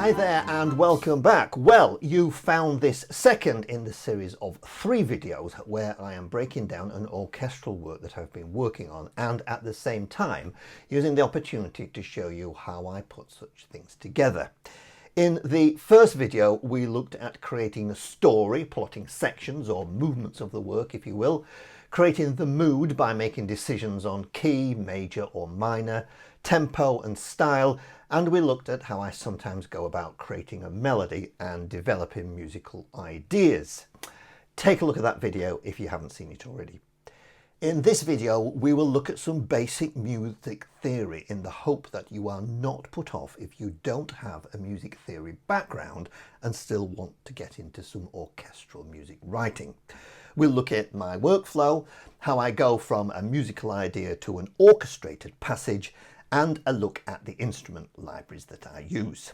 Hi there and welcome back. Well, you found this second in the series of 3 videos where I am breaking down an orchestral work that I've been working on and at the same time using the opportunity to show you how I put such things together. In the first video we looked at creating a story, plotting sections or movements of the work if you will, creating the mood by making decisions on key, major or minor, tempo and style, and we looked at how I sometimes go about creating a melody and developing musical ideas. Take a look at that video if you haven't seen it already. In this video we will look at some basic music theory in the hope that you are not put off if you don't have a music theory background and still want to get into some orchestral music writing. We'll look at my workflow, how I go from a musical idea to an orchestrated passage, and a look at the instrument libraries that I use.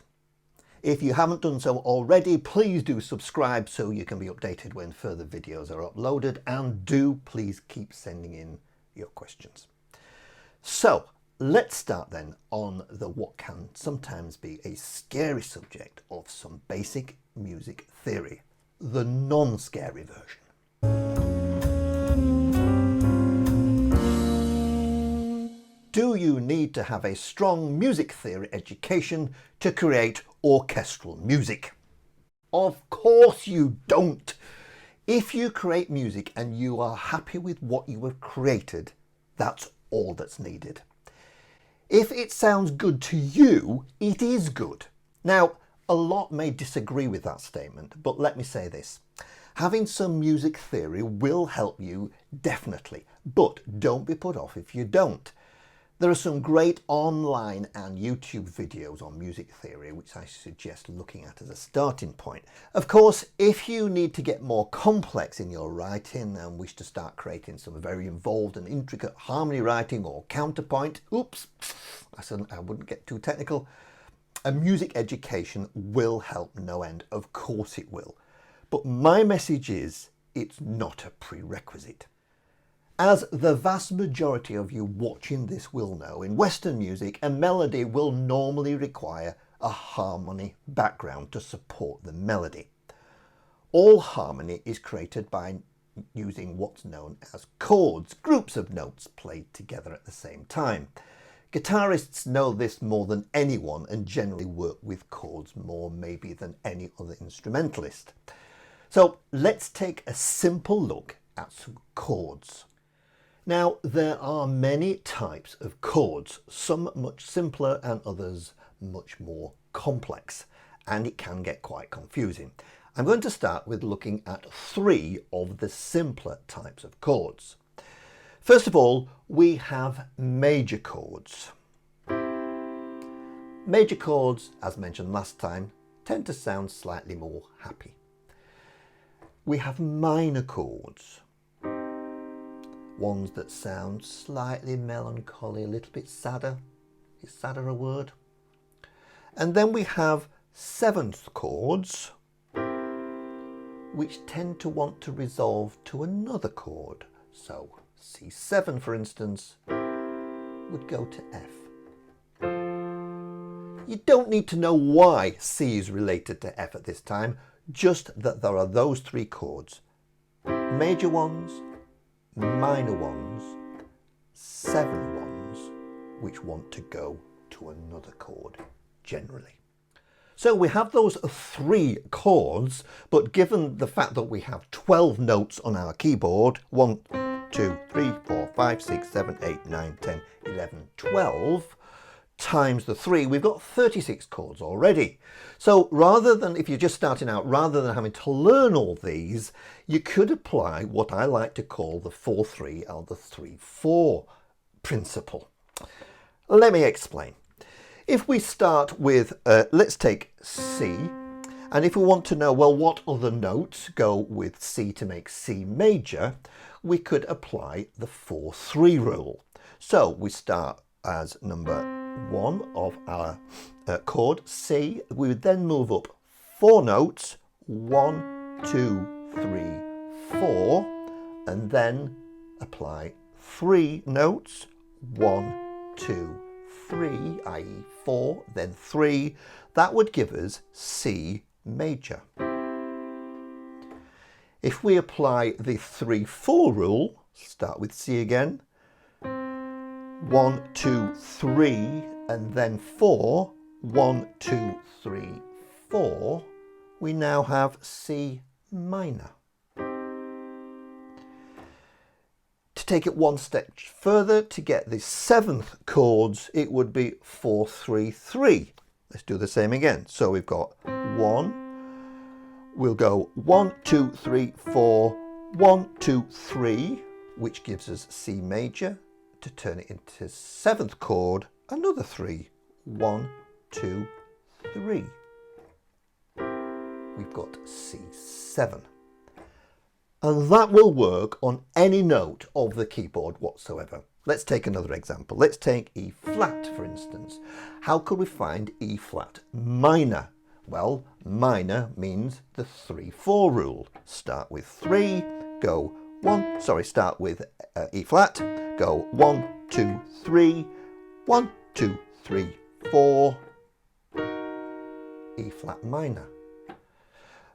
If you haven't done so already, please do subscribe so you can be updated when further videos are uploaded, and do please keep sending in your questions. So let's start then on what can sometimes be a scary subject of some basic music theory, the non-scary version. Do you need to have a strong music theory education to create orchestral music? Of course you don't. If you create music and you are happy with what you have created, that's all that's needed. If it sounds good to you, it is good. Now, a lot may disagree with that statement, but let me say this. Having some music theory will help you definitely, but don't be put off if you don't. There are some great online and YouTube videos on music theory which I suggest looking at as a starting point. Of course, if you need to get more complex in your writing and wish to start creating some very involved and intricate harmony writing or counterpoint, oops, I wouldn't get too technical, a music education will help no end. Of course it will. But my message is, it's not a prerequisite. As the vast majority of you watching this will know, in Western music, a melody will normally require a harmony background to support the melody. All harmony is created by using what's known as chords, groups of notes played together at the same time. Guitarists know this more than anyone and generally work with chords more maybe than any other instrumentalist. So let's take a simple look at some chords. Now, there are many types of chords, some much simpler and others much more complex, and it can get quite confusing. I'm going to start with looking at 3 of the simpler types of chords. First of all, we have major chords. Major chords, as mentioned last time, tend to sound slightly more happy. We have minor chords. Ones that sound slightly melancholy, a little bit sadder. Is sadder a word? And then we have 7th chords, which tend to want to resolve to another chord. So C7, for instance, would go to F. You don't need to know why C is related to F at this time, just that there are those 3 chords. Major ones, minor ones, 7 ones, which want to go to another chord, generally. So we have those 3 chords, but given the fact that we have 12 notes on our keyboard, 1, 2, 3, 4, 5, 6, 7, 8, 9, 10, 11, 12, times the 3, we've got 36 chords already. So rather than, if you're just starting out, rather than having to learn all these, you could apply what I like to call the 4-3 or the 3-4 principle. Let me explain. If we start with, let's take C, and if we want to know, well, what other notes go with C to make C major, we could apply the 4-3 rule. So we start as number 1 of our chord C. We would then move up 4 notes, 1, 2, 3, 4, and then apply 3 notes, 1, 2, 3, i.e. 4, then 3, that would give us C major. If we apply the 3-4 rule, start with C again, 1, 2, 3, and then 4, 1, 2, 3, 4, we now have C minor. To take it one step further, to get the 7th chords, it would be 4, 3, 3. Let's do the same again. So we've got 1, we'll go 1, 2, 3, 4, 1, 2, 3, which gives us C major. To turn it into 7th chord, another 3, 1, 2, 3. We've got C7. And that will work on any note of the keyboard whatsoever. Let's take another example. Let's take E flat, for instance. How could we find E flat minor? Well, minor means the 3-4 rule. Start with 3, go 1, start with E flat, go 1, 2, 3, 1, 2, 3, 4, E flat minor.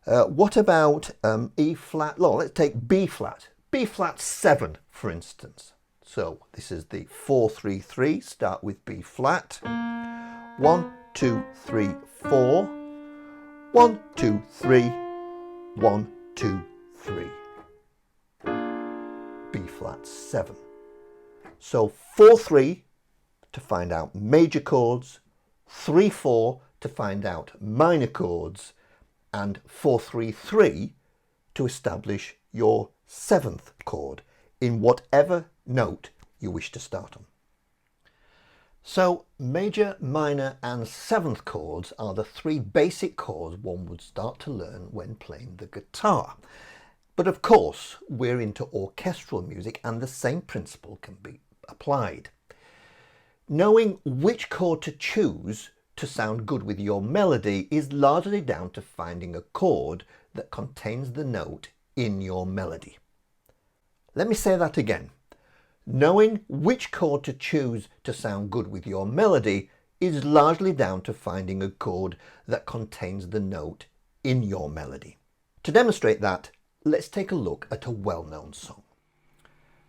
What about E flat? Oh, let's take B flat. B flat 7, for instance. So this is the 4, 3, 3. Start with B flat. 1, 2, 3, 4. 1, 2, 3. 1, 2, 3. B flat 7. So 4, 3 to find out major chords, 3, 4 to find out minor chords, and 4, 3, 3 to establish your 7th chord in whatever note you wish to start on. So major, minor and 7th chords are the 3 basic chords one would start to learn when playing the guitar. But of course we're into orchestral music and the same principle can be applied. Knowing which chord to choose to sound good with your melody is largely down to finding a chord that contains the note in your melody. Let me say that again. Knowing which chord to choose to sound good with your melody is largely down to finding a chord that contains the note in your melody. To demonstrate that, let's take a look at a well-known song.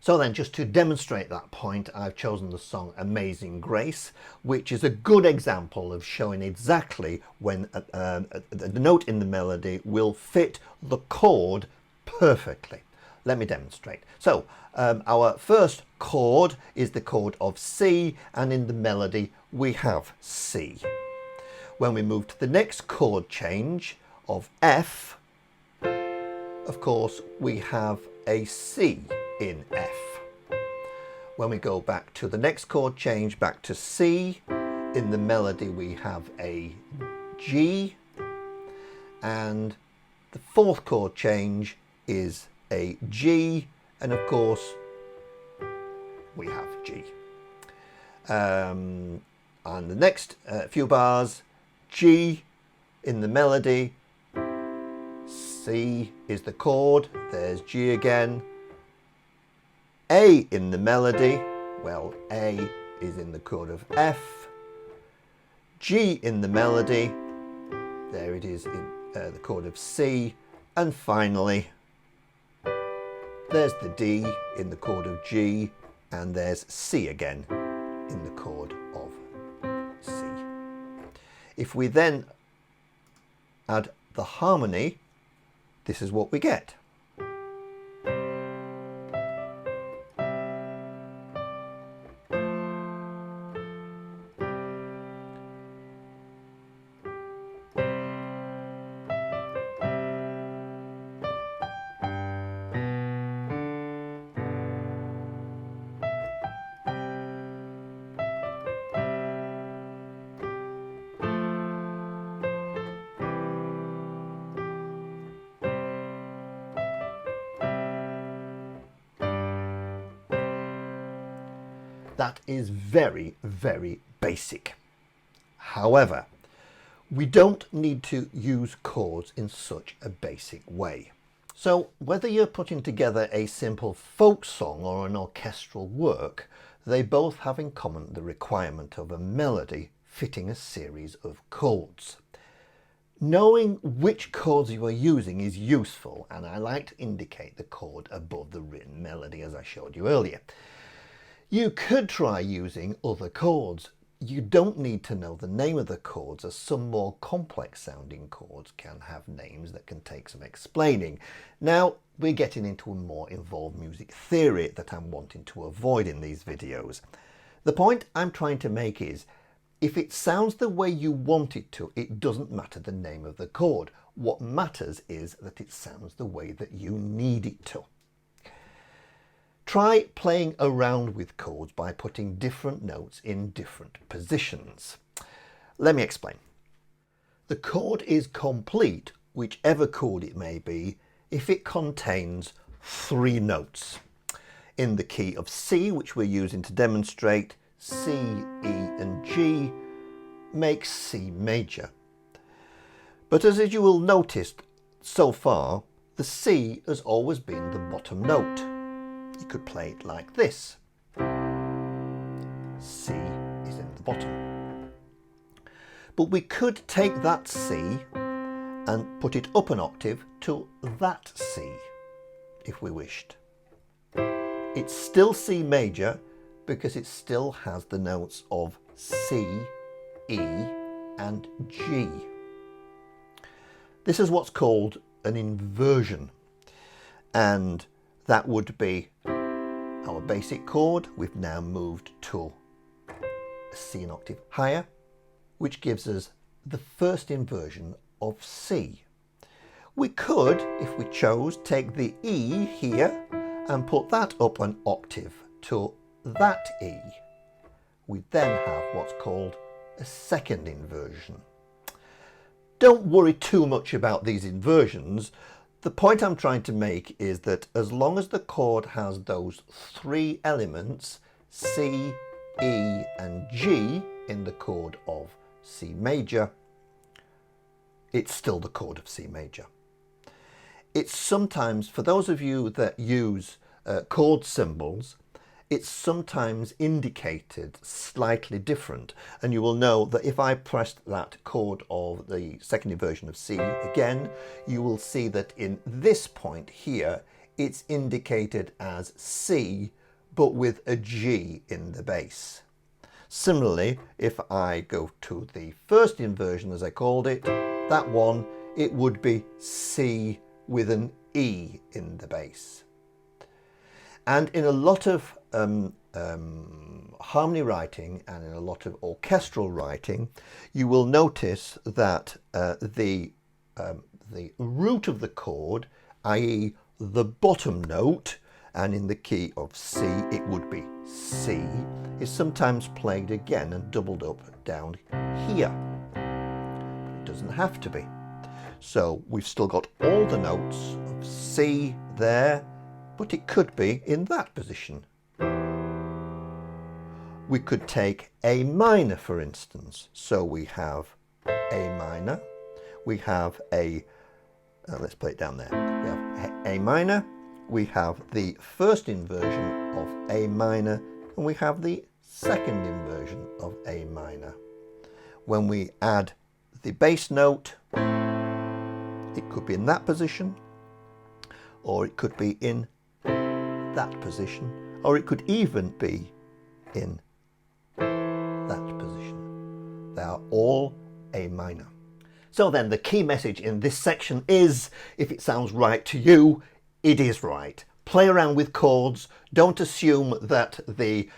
So then, just to demonstrate that point, I've chosen the song Amazing Grace, which is a good example of showing exactly when the note in the melody will fit the chord perfectly. Let me demonstrate. So our first chord is the chord of C, and in the melody we have C. When we move to the next chord change of F, of course we have a C in F. When we go back to the next chord change, back to C, in the melody we have a G, and the 4th chord change is a G, and of course we have G. And the next few bars, G in the melody, C is the chord, there's G again. A in the melody, well, A is in the chord of F. G in the melody, there it is in the chord of C. And finally, there's the D in the chord of G, and there's C again in the chord of C. If we then add the harmony, this is what we get. That is very, very basic. However, we don't need to use chords in such a basic way. So whether you're putting together a simple folk song or an orchestral work, They both have in common the requirement of a melody fitting a series of chords. Knowing which chords you are using is useful, and I like to indicate the chord above the written melody as I showed you earlier. You could try using other chords. You don't need to know the name of the chords, as some more complex sounding chords can have names that can take some explaining. Now we're getting into a more involved music theory that I'm wanting to avoid in these videos. The point I'm trying to make is, if it sounds the way you want it to, it doesn't matter the name of the chord. What matters is that it sounds the way that you need it to. Try playing around with chords by putting different notes in different positions. Let me explain. The chord is complete, whichever chord it may be, if it contains 3 notes. In the key of C, which we're using to demonstrate, C, E and G makes C major. But as you will notice so far, the C has always been the bottom note. You could play it like this. C is in the bottom. But we could take that C and put it up an octave to that C, if we wished. It's still C major, because it still has the notes of C, E and G. This is what's called an inversion, and that would be our basic chord. We've now moved to a C an octave higher, which gives us the first inversion of C. We could, if we chose, take the E here and put that up an octave to that E. We then have what's called a second inversion. Don't worry too much about these inversions. The point I'm trying to make is that as long as the chord has those 3 elements, C, E and G, in the chord of C major, it's still the chord of C major. It's sometimes, for those of you that use chord symbols, it's sometimes indicated slightly different, and you will know that if I pressed that chord of the second inversion of C again, you will see that in this point here it's indicated as C but with a G in the bass. Similarly, if I go to the first inversion, as I called it, that one, it would be C with an E in the bass. And in a lot of harmony writing and in a lot of orchestral writing, you will notice that the root of the chord, i.e. the bottom note, and in the key of C it would be C, is sometimes played again and doubled up down here. It doesn't have to be. So we've still got all the notes of C there, but it could be in that position. We could take A minor, for instance. So we have A minor, we have a, let's play it down there. We have A minor, we have the first inversion of A minor, and we have the second inversion of A minor. When we add the bass note, it could be in that position, or it could be in that position, or it could even be in that position. They are all A minor. So then the key message in this section is, if it sounds right to you, it is right. Play around with chords. Don't assume that the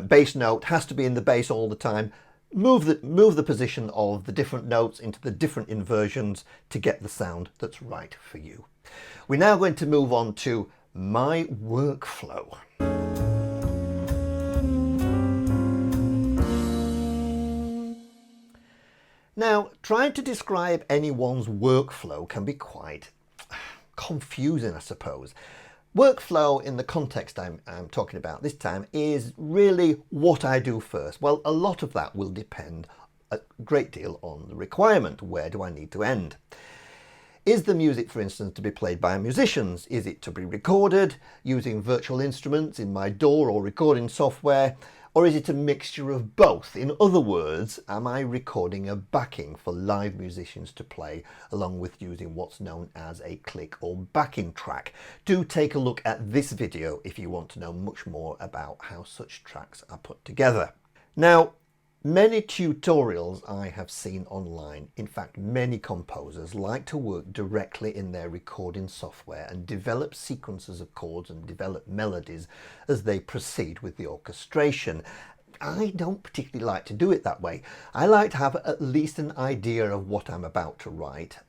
bass note has to be in the bass all the time. Move the position of the different notes into the different inversions to get the sound that's right for you. We're now going to move on to my workflow. Now, trying to describe anyone's workflow can be quite confusing, I suppose. Workflow in the context I'm talking about this time is really what I do first. Well, a lot of that will depend a great deal on the requirement. Where do I need to end? Is the music, for instance, to be played by musicians? Is it to be recorded using virtual instruments in my DAW or recording software? Or is it a mixture of both? In other words, am I recording a backing for live musicians to play along with using what's known as a click or backing track? Do take a look at this video if you want to know much more about how such tracks are put together. Now, many tutorials I have seen online, in fact many composers like to work directly in their recording software and develop sequences of chords and develop melodies as they proceed with the orchestration. I don't particularly like to do it that way. I like to have at least an idea of what I'm about to write,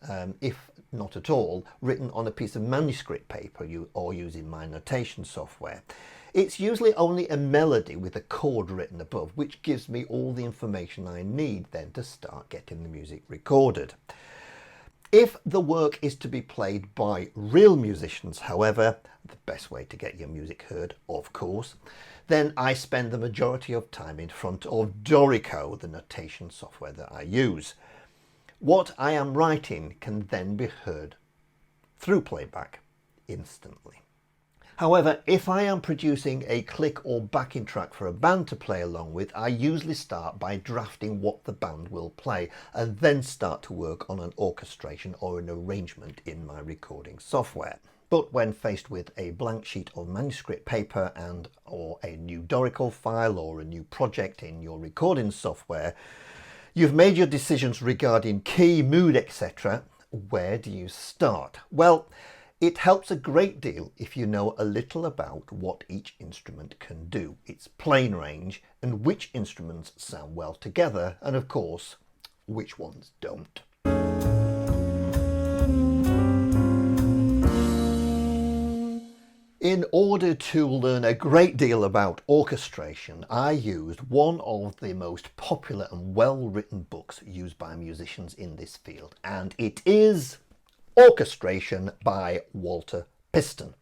if not at all, written on a piece of manuscript paper or using my notation software. It's usually only a melody with a chord written above, which gives me all the information I need then to start getting the music recorded. If the work is to be played by real musicians, however, the best way to get your music heard, of course, then I spend the majority of time in front of Dorico, the notation software that I use. What I am writing can then be heard through playback instantly. However, if I am producing a click or backing track for a band to play along with, I usually start by drafting what the band will play and then start to work on an orchestration or an arrangement in my recording software. But when faced with a blank sheet of manuscript paper or a new Dorico file or a new project in your recording software, you've made your decisions regarding key, mood, etc. Where do you start? Well, it helps a great deal if you know a little about what each instrument can do, its playing range, and which instruments sound well together, and of course, which ones don't. In order to learn a great deal about orchestration, I used one of the most popular and well-written books used by musicians in this field, and it is Orchestration by Walter Piston.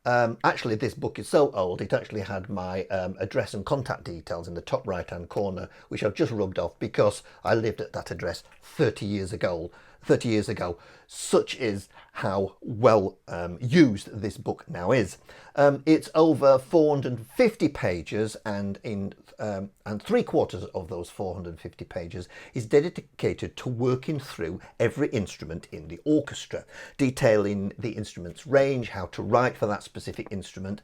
Actually, this book is so old, it actually had my address and contact details in the top right hand corner, which I've just rubbed off because I lived at that address 30 years ago. Such is how well used this book now is. It's over 450 pages, and 3/4 of those 450 pages is dedicated to working through every instrument in the orchestra, detailing the instrument's range, how to write for that specific instrument,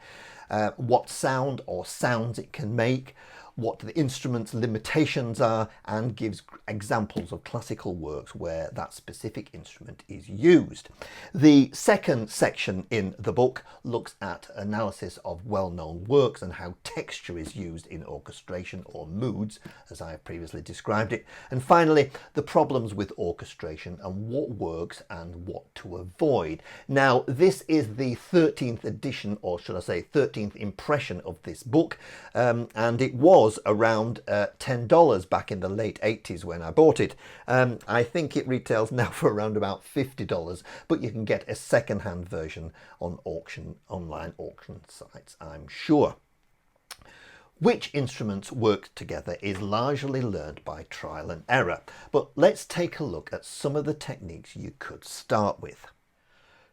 what sound or sounds it can make, what the instrument's limitations are, and gives examples of classical works where that specific instrument is used. The second section in the book looks at analysis of well-known works and how texture is used in orchestration, or moods, as I have previously described it. And finally, the problems with orchestration and what works and what to avoid. Now, this is the 13th edition, or should I say 13th impression of this book, and it was around $10 back in the late 80s when I bought it. I think it retails now for around about $50, but you can get a second-hand version on online auction sites, I'm sure. Which instruments work together is largely learned by trial and error, but let's take a look at some of the techniques you could start with.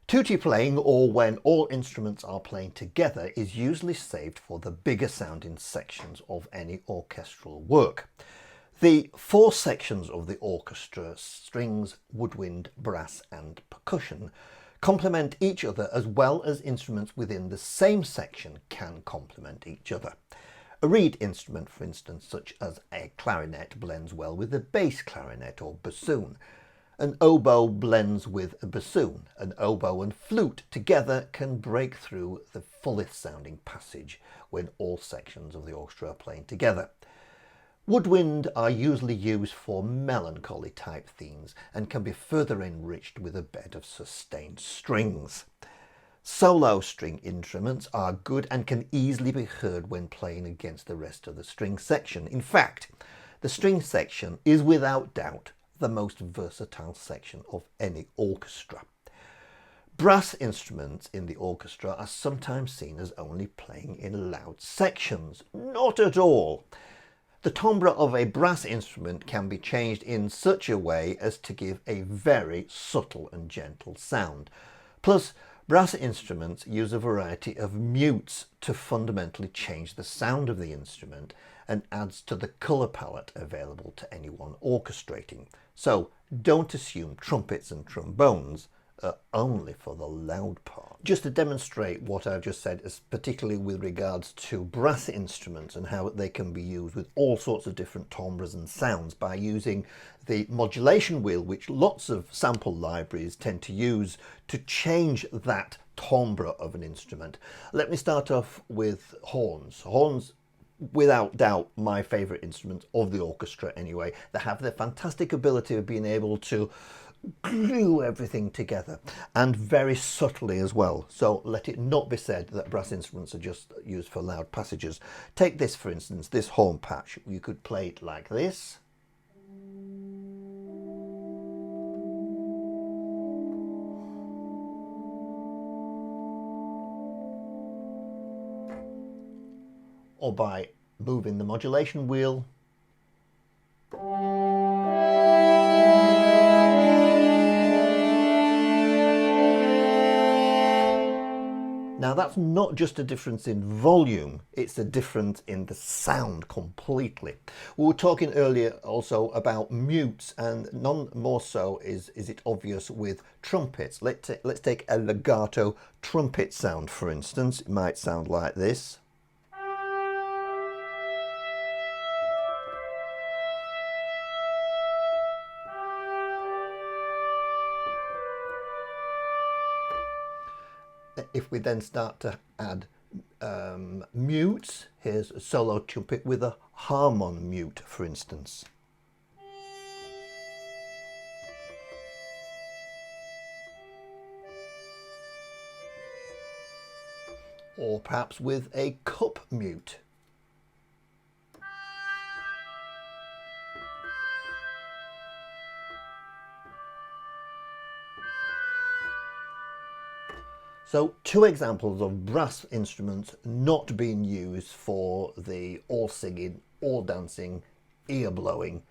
Tutti playing, or when all instruments are playing together, is usually saved for the bigger sounding sections of any orchestral work. The 4 sections of the orchestra, strings, woodwind, brass and percussion, complement each other, as well as instruments within the same section can complement each other. A reed instrument, for instance, such as a clarinet, blends well with a bass clarinet or bassoon. An oboe blends with a bassoon. An oboe and flute together can break through the fullest sounding passage when all sections of the orchestra are playing together. Woodwind are usually used for melancholy type themes and can be further enriched with a bed of sustained strings. Solo string instruments are good and can easily be heard when playing against the rest of the string section. In fact, the string section is without doubt the most versatile section of any orchestra. Brass instruments in the orchestra are sometimes seen as only playing in loud sections. Not at all. The timbre of a brass instrument can be changed in such a way as to give a very subtle and gentle sound. Plus, brass instruments use a variety of mutes to fundamentally change the sound of the instrument and adds to the colour palette available to anyone orchestrating. So don't assume trumpets and trombones are only for the loud part. Just to demonstrate what I've just said, particularly with regards to brass instruments and how they can be used with all sorts of different timbres and sounds by using the modulation wheel, which lots of sample libraries tend to use to change that timbre of an instrument. Let me start off with horns. Horns, without doubt, my favourite instrument of the orchestra anyway. They have the fantastic ability of being able to glue everything together, and very subtly as well. So let it not be said that brass instruments are just used for loud passages. Take this, for instance, this horn patch. You could play it like this. Or by moving the modulation wheel. Now that's not just a difference in volume, it's a difference in the sound completely. We were talking earlier also about mutes, and none more so is it obvious with trumpets. Let's take a legato trumpet sound, for instance. It might sound like this. If we then start to add mutes, here's a solo trumpet with a harmon mute, for instance. Or perhaps with a cup mute. So two examples of brass instruments not being used for the all singing, all dancing, ear blowing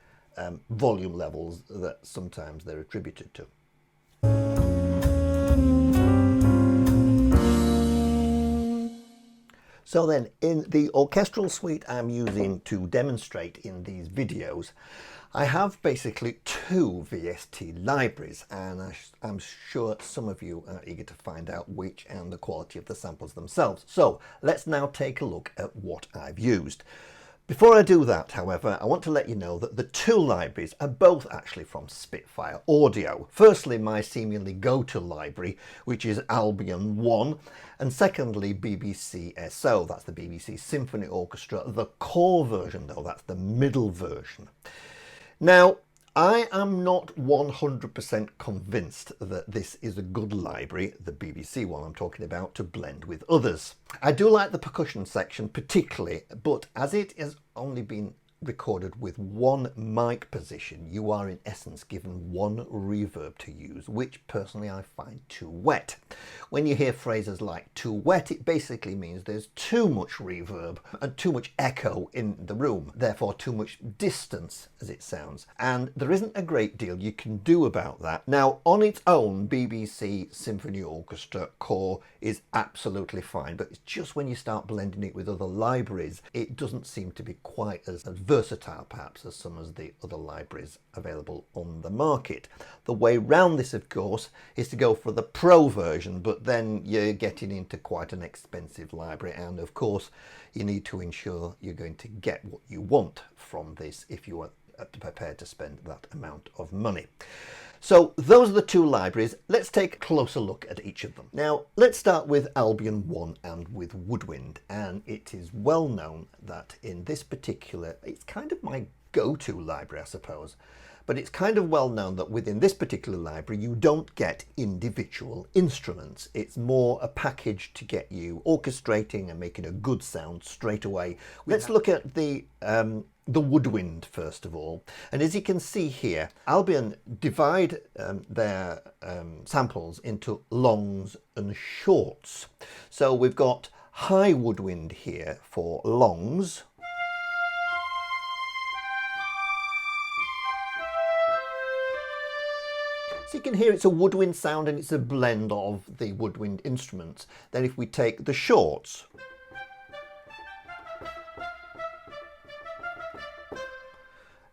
volume levels that sometimes they're attributed to. So then, in the orchestral suite I'm using to demonstrate in these videos, I have basically two VST libraries, and I'm sure some of you are eager to find out which and the quality of the samples themselves. So let's now take a look at what I've used. Before I do that, however, I want to let you know that the two libraries are both actually from Spitfire Audio. Firstly, my seemingly go-to library, which is Albion 1, and secondly, BBCSO, that's the BBC Symphony Orchestra, the core version though, that's the middle version. Now, I am not 100% convinced that this is a good library, the BBC one I'm talking about, to blend with others. I do like the percussion section particularly, but as it has only been recorded with one mic position, you are in essence given one reverb to use, which personally I find too wet. When you hear phrases like too wet, it basically means there's too much reverb and too much echo in the room, therefore too much distance as it sounds, and there isn't a great deal you can do about that. Now, on its own, BBC Symphony Orchestra core is absolutely fine, but it's just when you start blending it with other libraries, it doesn't seem to be quite as versatile perhaps as some of the other libraries available on the market. The way round this, of course, is to go for the pro version, but then you're getting into quite an expensive library, and of course you need to ensure you're going to get what you want from this if you are prepared to spend that amount of money. So those are the two libraries. Let's take a closer look at each of them. Now, let's start with Albion 1 and with Woodwind. And it is well known that in this particular, it's kind of my go-to library, I suppose. But it's kind of well known that within this particular library, you don't get individual instruments. It's more a package to get you orchestrating and making a good sound straight away. Let's look at the woodwind first of all, and as you can see here, Albion divide their samples into longs and shorts. So we've got high woodwind here for longs, So you can hear it's a woodwind sound and it's a blend of the woodwind instruments. Then if we take the shorts,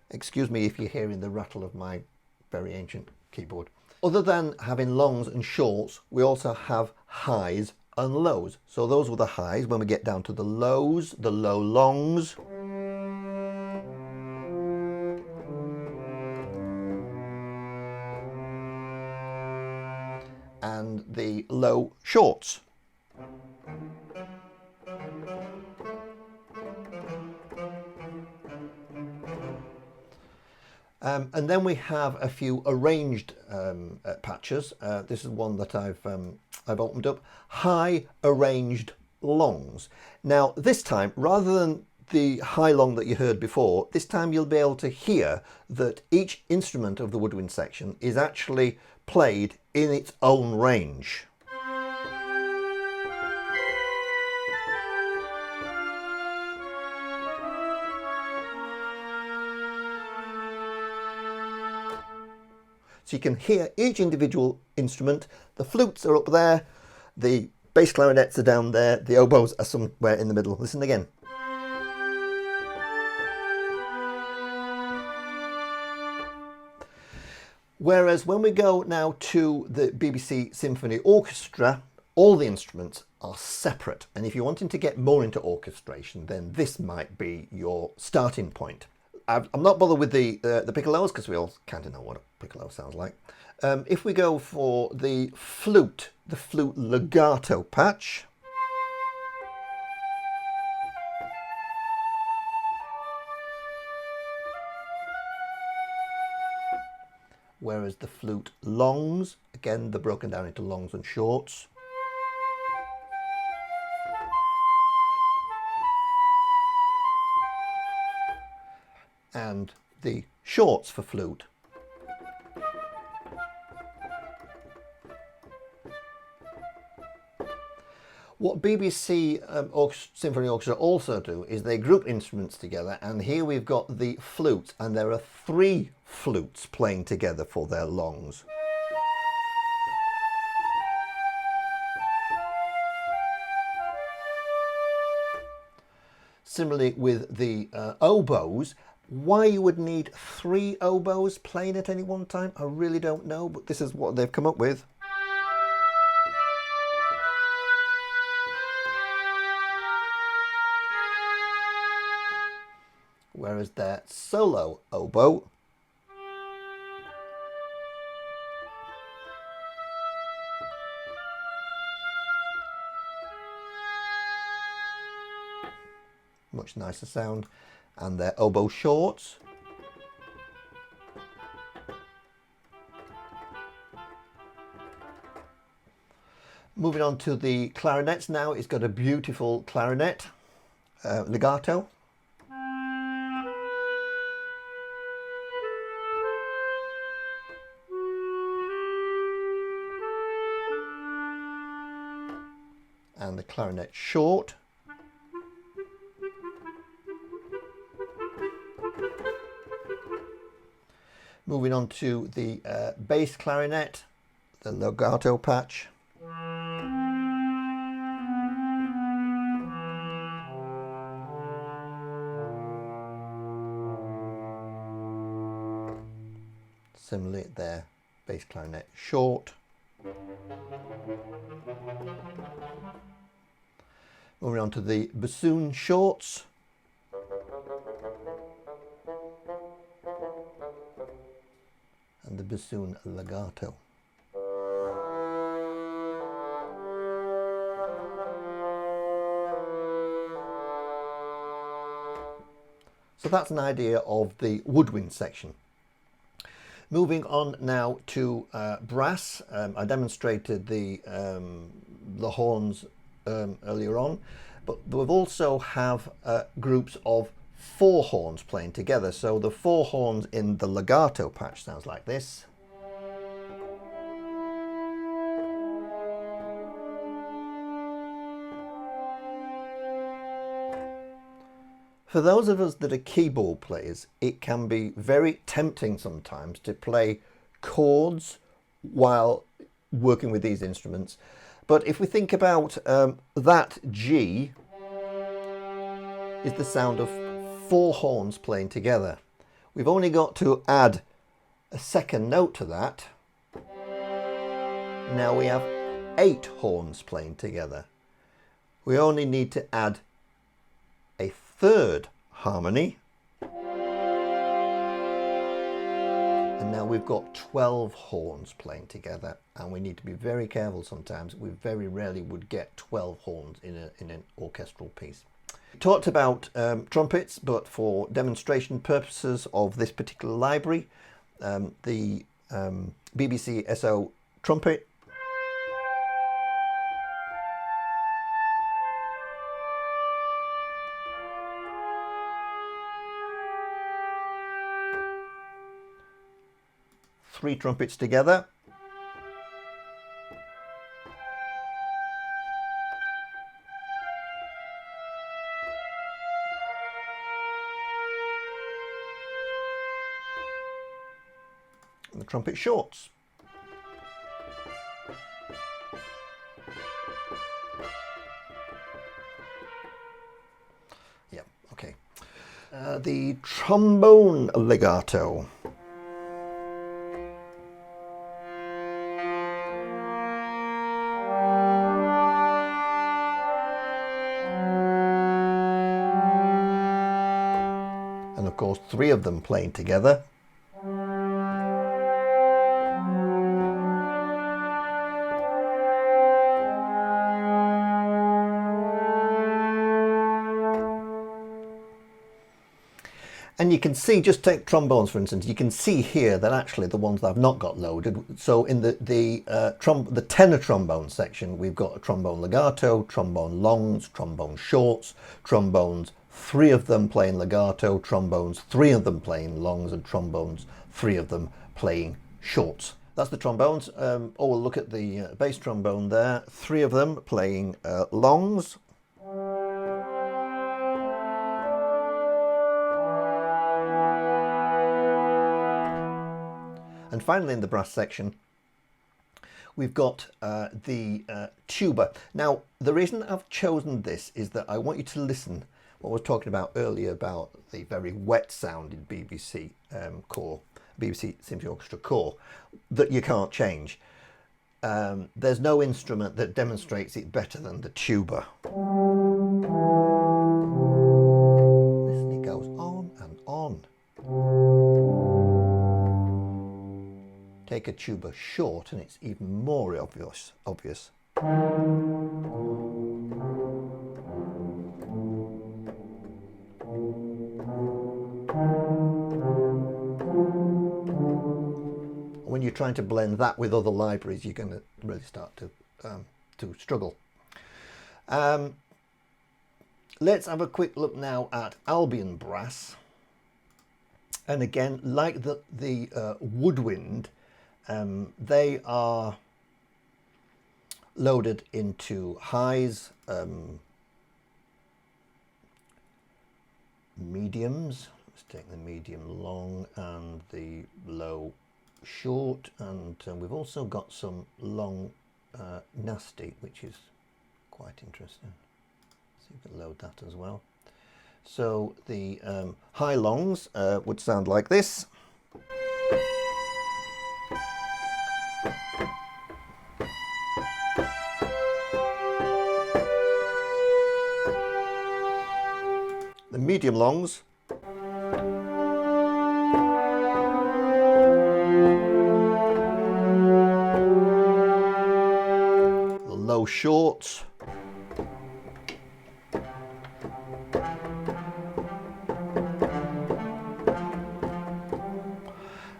excuse me if you're hearing the rattle of my very ancient keyboard. Other than having longs and shorts, we also have highs and lows. So those were the highs. When we get down to the lows, the low longs, and the low shorts. And then we have a few arranged patches. This is one that I've opened up. High arranged longs. Now this time, rather than the high long that you heard before, this time you'll be able to hear that each instrument of the woodwind section is actually played in its own range. So you can hear each individual instrument. The flutes are up there, the bass clarinets are down there, the oboes are somewhere in the middle. Listen again. Whereas when we go now to the BBC Symphony Orchestra, all the instruments are separate. And if you're wanting to get more into orchestration, then this might be your starting point. I'm not bothered with the piccolos because we all kind of know what a piccolo sounds like. If we go for the flute legato patch, whereas the flute longs, again, they're broken down into longs and shorts. And the shorts for flute. What BBC Symphony Orchestra also do is they group instruments together, and here we've got the flute, and there are 3 flutes playing together for their longs. Similarly with the oboes, why you would need 3 oboes playing at any one time, I really don't know, but this is what they've come up with. Whereas their solo oboe much nicer sound, and their oboe shorts moving on to the clarinets now. It's got a beautiful clarinet legato. And the clarinet short. Moving on to the bass clarinet, the legato patch. Similarly, their bass clarinet short. Moving on to the bassoon shorts. And the bassoon legato. So that's an idea of the woodwind section. Moving on now to brass. I demonstrated the horns earlier on, but we've also have groups of 4 horns playing together. So the 4 horns in the legato patch sounds like this. For those of us that are keyboard players, it can be very tempting sometimes to play chords while working with these instruments. But if we think about that G is the sound of 4 horns playing together. We've only got to add a second note to that. Now we have 8 horns playing together. We only need to add a third harmony. And now we've got 12 horns playing together, and we need to be very careful sometimes. We very rarely would get 12 horns in an orchestral piece. We talked about trumpets, but for demonstration purposes of this particular library, the BBCSO trumpet three trumpets together. And the trumpet shorts. Yeah, okay. The trombone legato. And of course, 3 of them playing together. And you can see, just take trombones for instance, you can see here that actually the ones that I've not got loaded, so in the tenor trombone section, we've got a trombone legato, trombone longs, trombone shorts, trombones, 3 of them playing legato, trombones, 3 of them playing longs, and trombones, 3 of them playing shorts. That's the trombones. Or we'll look at the bass trombone there, 3 of them playing longs. And finally, in the brass section, we've got the tuba. Now, the reason I've chosen this is that I want you to listen what I was talking about earlier about the very wet sound in BBC BBC Symphony Orchestra core that you can't change. There's no instrument that demonstrates it better than the tuba. Listen, it goes on and on. Take a tuba short and it's even more obvious. When you're trying to blend that with other libraries, you're going to really start to struggle. Let's have a quick look now at Albion brass. And again, like the woodwind, they are loaded into highs, mediums. Let's take the medium long and the low short, and we've also got some long nasty, which is quite interesting. So you can load that as well. So the high longs would sound like this. The medium longs . The low shorts .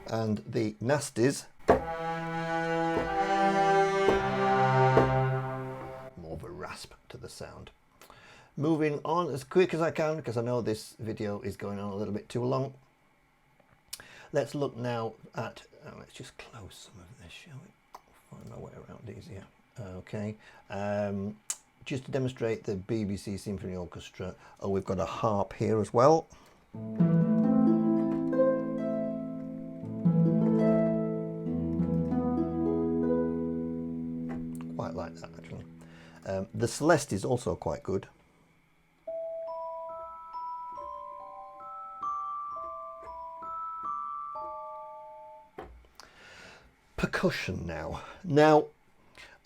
And the nasties . More of a rasp to the sound. Moving on as quick as I can, because I know this video is going on a little bit too long. Let's look now at, let's just close some of this, shall we? Find my way around easier. Okay, just to demonstrate the BBC Symphony Orchestra, we've got a harp here as well. The Celeste is also quite good. Percussion now. Now,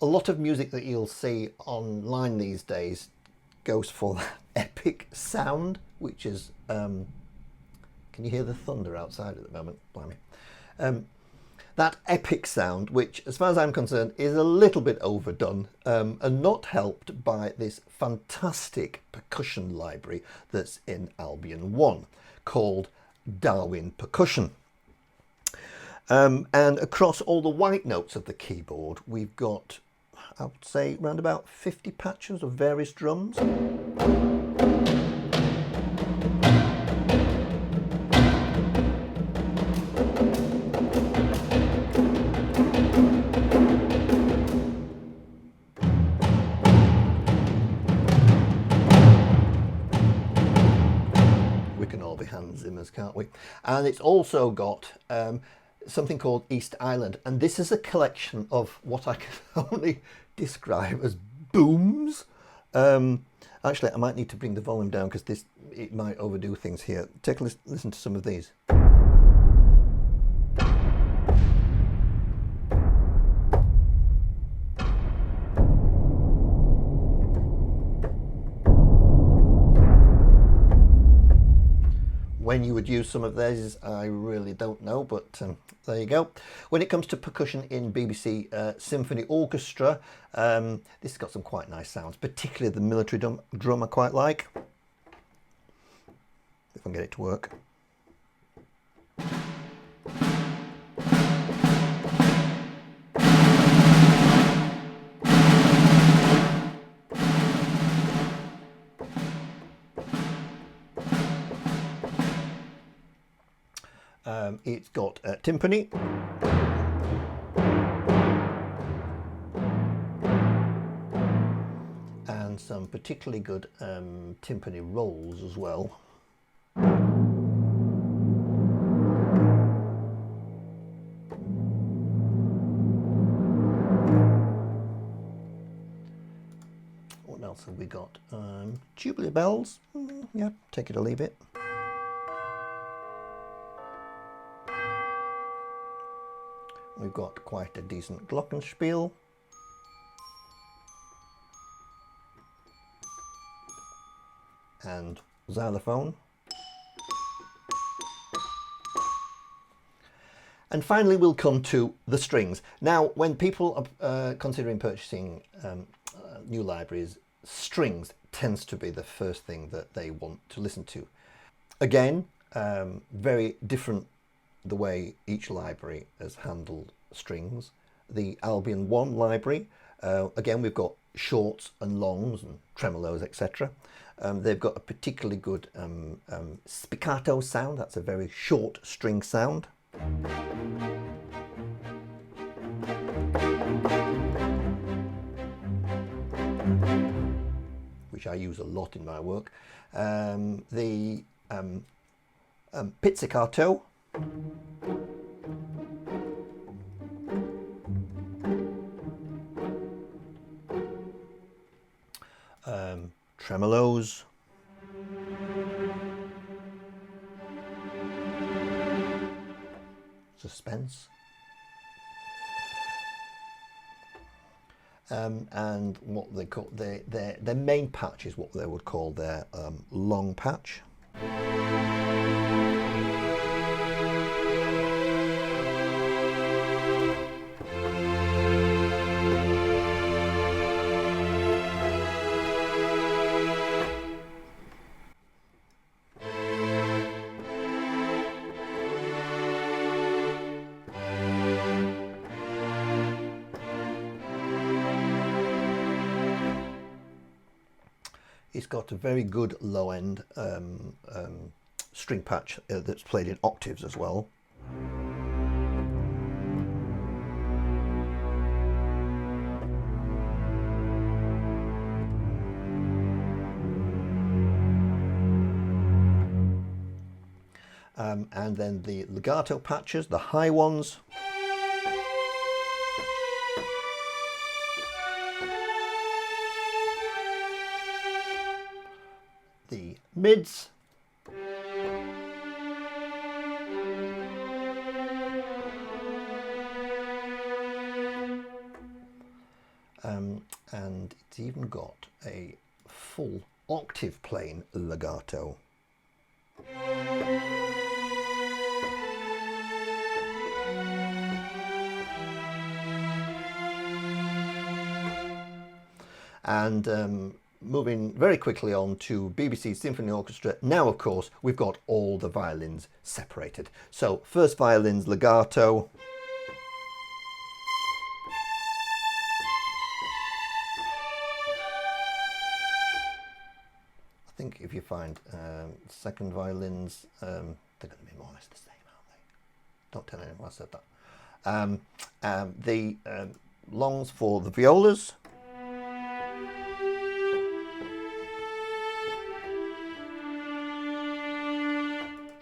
a lot of music that you'll see online these days goes for that epic sound, which is, can you hear the thunder outside at the moment? Blimey. That epic sound, which as far as I'm concerned is a little bit overdone, and not helped by this fantastic percussion library that's in Albion 1 called Darwin Percussion. And across all the white notes of the keyboard, we've got, I would say, around about 50 patches of various drums. We can all be Hans Zimmers, can't we? And it's also got something called East Island, and this is a collection of what I can only describe as booms. Actually, I might need to bring the volume down because it might overdo things here. Take a listen to some of these. When you would use some of these, I really don't know, but there you go. When it comes to percussion in BBC Symphony Orchestra, this has got some quite nice sounds, particularly the military drum I quite like. If I can get it to work. It's got timpani, and some particularly good timpani rolls as well. What else have we got? Jubilee bells, yeah, take it or leave it. We've got quite a decent glockenspiel. And xylophone. And finally we'll come to the strings. Now, when people are considering purchasing new libraries, strings tends to be the first thing that they want to listen to. Again, very different the way each library has handled strings. The Albion 1 library, again, we've got shorts and longs and tremolos, etc. They've got a particularly good spiccato sound. That's a very short string sound. Which I use a lot in my work. The pizzicato. Tremolos. Suspense. And what they call their main patch is what they would call their long patch. It's got a very good low end string patch that's played in octaves as well. And then the legato patches, the high ones. the mids. And it's even got a full octave playing legato. And moving very quickly on to BBC Symphony Orchestra. Now, of course, we've got all the violins separated. So first violin's legato. I think if you find second violins, they're going to be more or less the same, aren't they? Don't tell anyone I said that. The longs for the violas.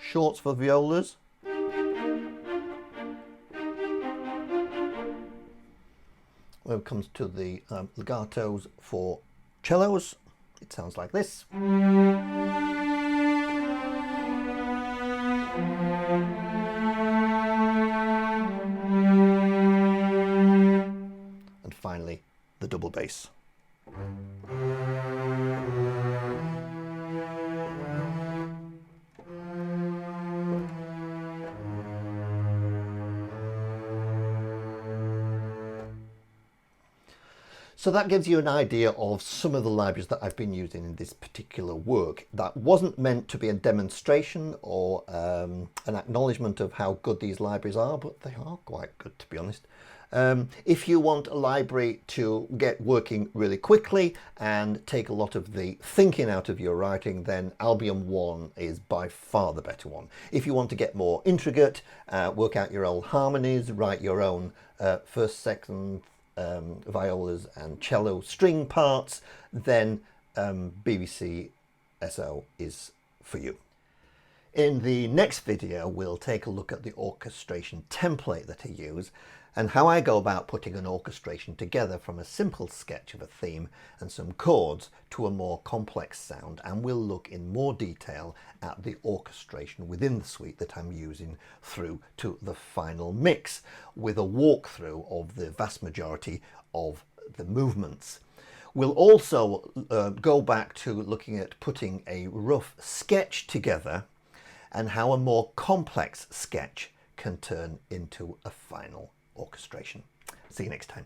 Shorts for violas. When it comes to the legatos for cellos, it sounds like this. And finally, the double bass. So that gives you an idea of some of the libraries that I've been using in this particular work. That wasn't meant to be a demonstration or an acknowledgement of how good these libraries are, but they are quite good, to be honest. If you want a library to get working really quickly and take a lot of the thinking out of your writing, then Albion 1 is by far the better one. If you want to get more intricate, work out your own harmonies, write your own first, second, violas and cello string parts, then BBCSO is for you. In the next video, we'll take a look at the orchestration template that I use and how I go about putting an orchestration together from a simple sketch of a theme and some chords to a more complex sound, and we'll look in more detail at the orchestration within the suite that I'm using through to the final mix, with a walkthrough of the vast majority of the movements. We'll also go back to looking at putting a rough sketch together and how a more complex sketch can turn into a final orchestration. See you next time.